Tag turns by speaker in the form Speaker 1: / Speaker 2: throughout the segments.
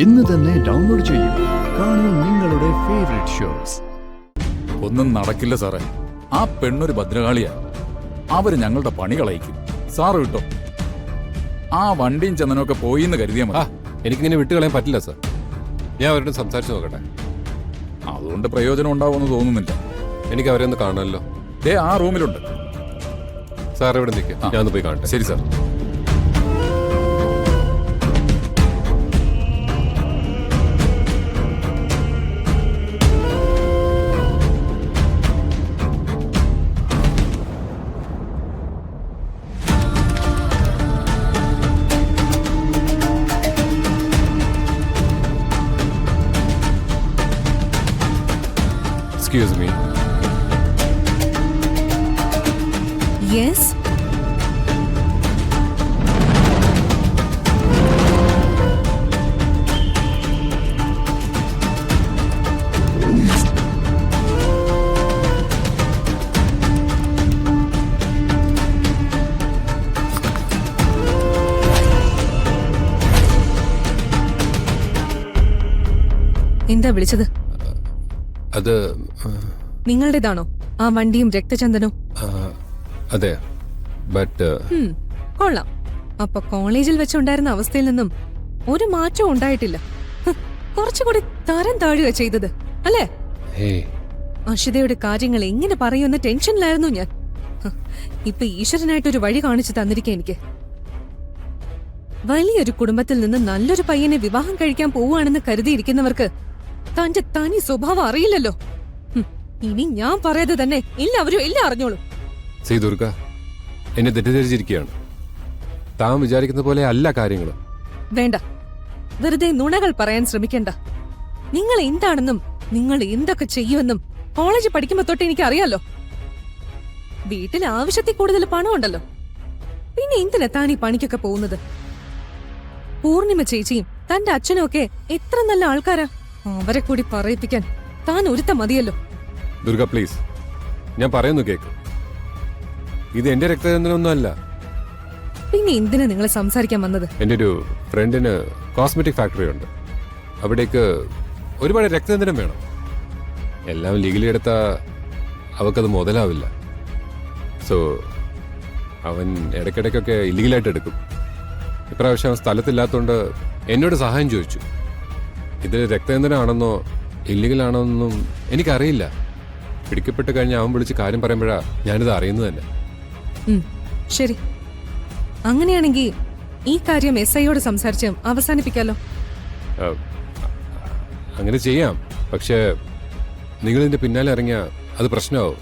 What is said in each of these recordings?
Speaker 1: ഇന്ന് തന്നെ ഡൗൺലോഡ് ചെയ്യൂ. കാണൂ നിങ്ങളുടെ ഫേവറേറ്റ് ഷോസ്.
Speaker 2: ഒന്നും നടക്കില്ല സാറേ. ആ പെണ്ണൊരു ഭദ്രകാളിയാ. അവര് ഞങ്ങളുടെ പണി കളയിക്കും. സാറ് വിട്ടോ. ആ വണ്ടിയും ചന്ദനമൊക്കെ പോയിന്ന് കരുതിയാ മതി.
Speaker 3: എനിക്കിങ്ങനെ വിട്ടുകളയാൻ പറ്റില്ല സാർ. ഞാൻ അവരോട് സംസാരിച്ചു നോക്കട്ടെ.
Speaker 2: അതുകൊണ്ട് പ്രയോജനം ഉണ്ടാവുമെന്ന് തോന്നുന്നില്ല.
Speaker 3: എനിക്ക് അവരെ ഒന്ന് കാണാമല്ലോ.
Speaker 2: ആ റൂമിലുണ്ട്.
Speaker 3: സാർ ഇവിടെ നിൽക്കുക, ഞാനൊന്ന് പോയി കാണട്ടെ.
Speaker 2: ശരി സാർ.
Speaker 3: Excuse me.
Speaker 4: Yes? എന്താ വിളിച്ചത്?
Speaker 3: അത്
Speaker 4: നിങ്ങളുടേതാണോ ആ വണ്ടിയും രക്തചന്ദനവും?
Speaker 3: അതെ, ബട്ട്
Speaker 4: കൊള്ളാം. അപ്പൊ കോളേജിൽ വെച്ചുണ്ടായിരുന്ന അവസ്ഥയിൽ നിന്നും ഒരു മാറ്റവും ഉണ്ടായിട്ടില്ല. കുറച്ചുകൂടി തരം താഴുക ചെയ്തത് അല്ലേ? അഷിതയുടെ കാര്യങ്ങൾ എങ്ങനെ പറയുമെന്ന ടെൻഷനിലായിരുന്നു ഞാൻ. ഇപ്പൊ ഈശ്വരനായിട്ടൊരു വഴി കാണിച്ചു തന്നിരിക്കെ എനിക്ക്. വലിയൊരു കുടുംബത്തിൽ നിന്ന് നല്ലൊരു പയ്യനെ വിവാഹം കഴിക്കാൻ പോവുകയാണെന്ന് കരുതിയിരിക്കുന്നവർക്ക് തന്റെ തനി സ്വഭാവം അറിയില്ലല്ലോ. ഇനി ഞാൻ പറയാതെ തന്നെ എല്ലാവരും എല്ലാം അറിഞ്ഞോളൂ.
Speaker 3: സീ ദുർഗ, എന്നെ തെറ്റിദ്ധരിച്ചിരിക്കുകയാണ്. താൻ വിചാരിക്കുന്ന പോലെ അല്ല കാര്യങ്ങൾ.
Speaker 4: വേണ്ട, വെറുതെ നുണകൾ പറയാൻ ശ്രമിക്കണ്ട. നിങ്ങൾ എന്താണെന്നും നിങ്ങൾ എന്തൊക്കെ ചെയ്യുമെന്നും കോളേജിൽ പഠിക്കുമ്പോ തൊട്ട് എനിക്ക് അറിയാലോ. വീട്ടിൽ ആവശ്യത്തിൽ കൂടുതൽ പണമുണ്ടല്ലോ. പിന്നെ എന്തിനാ താൻ ഈ പണിക്കൊക്കെ പോകുന്നത്? പൂർണിമ ചേച്ചിയും തന്റെ അച്ഛനും ഒക്കെ എത്ര നല്ല ആൾക്കാരാ. അവരെ കൂടി പറയിപ്പിക്കാൻ താൻ ഒരുത്ത മതിയല്ലോ.
Speaker 3: ദുർഗ പ്ലീസ്, ഞാൻ പറയുന്നു കേക്ക്. ഇത് എന്റെ രക്തചന്ദനമൊന്നും അല്ല.
Speaker 4: പിന്നെ എന്തിനാ നിങ്ങൾ സംസാരിക്കാൻ വന്നത്?
Speaker 3: എന്റെ ഒരു ഫ്രണ്ടിന് കോസ്മെറ്റിക് ഫാക്ടറി ഉണ്ട്. അവിടേക്ക് ഒരുപാട് രക്തചന്ദനം വേണം. എല്ലാം ലീഗലി എടുത്താ അവക്കത് മുതലാവില്ല. സോ അവൻ ഇടയ്ക്കിടയ്ക്കൊക്കെ ഇല്ലീഗലായിട്ട് എടുക്കും. ഇപ്രാവശ്യം അവൻ സ്ഥലത്തില്ലാത്തതുകൊണ്ട് എന്നോട് സഹായം ചോദിച്ചു. ഇത് രക്തചന്ദനമാണെന്നോ ഇല്ലീഗലാണോന്നും എനിക്കറിയില്ല. പിടിക്കപ്പെട്ട് കഴിഞ്ഞ് അവൻ വിളിച്ച് കാര്യം പറയുമ്പോഴാ ഞാനിത് അറിയുന്നത് തന്നെ.
Speaker 4: ശരി, അങ്ങനെയാണെങ്കിൽ ഈ കാര്യം SIയോട് സംസാരിച്ച് അവസാനിപ്പിക്കാലോ.
Speaker 3: അങ്ങനെ ചെയ്യാം. പക്ഷേ നിങ്ങൾ ഇതിന്റെ പിന്നാലെ ഇറങ്ങിയ അത് പ്രശ്നമാവും.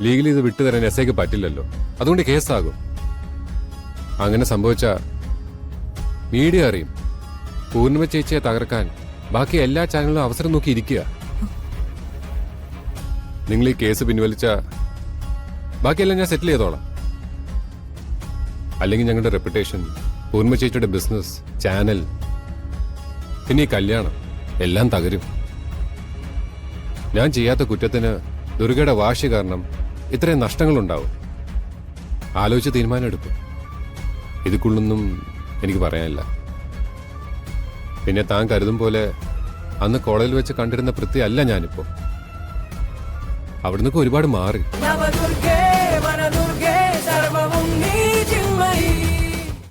Speaker 3: ലീഗലി ഇത് വിട്ടുതരാൻ SIക്ക് പറ്റില്ലല്ലോ. അതുകൊണ്ട് കേസാകും. അങ്ങനെ സംഭവിച്ച മീഡിയ അറിയും. പൂർണിമ ചേച്ചിയെ തകർക്കാൻ ബാക്കി എല്ലാ ചാനലും അവസരം നോക്കി ഇരിക്കുക. നിങ്ങൾ ഈ കേസ് പിൻവലിച്ച ബാക്കിയെല്ലാം ഞാൻ സെറ്റിൽ ചെയ്തോളാം. അല്ലെങ്കിൽ ഞങ്ങളുടെ റെപ്യൂട്ടേഷൻ, പൂർണിമ ചേച്ചിയുടെ ബിസിനസ്, ചാനൽ, പിന്നെ ഈ കല്യാണം എല്ലാം തകരും. ഞാൻ ചെയ്യാത്ത കുറ്റത്തിന് ദുർഗയുടെ വാശി കാരണം ഇത്രയും നഷ്ടങ്ങളുണ്ടാവും. ആലോചിച്ച് തീരുമാനം എടുക്കും. ഇതിക്കുള്ളൊന്നും എനിക്ക് പറയാനില്ല. പിന്നെ താൻ കരുതും പോലെ അന്ന് കോളേജിൽ വെച്ച് കണ്ടിരുന്ന പൃഥ്വി അല്ല ഞാനിപ്പോ. അവിടുന്നൊക്കെ ഒരുപാട് മാറി.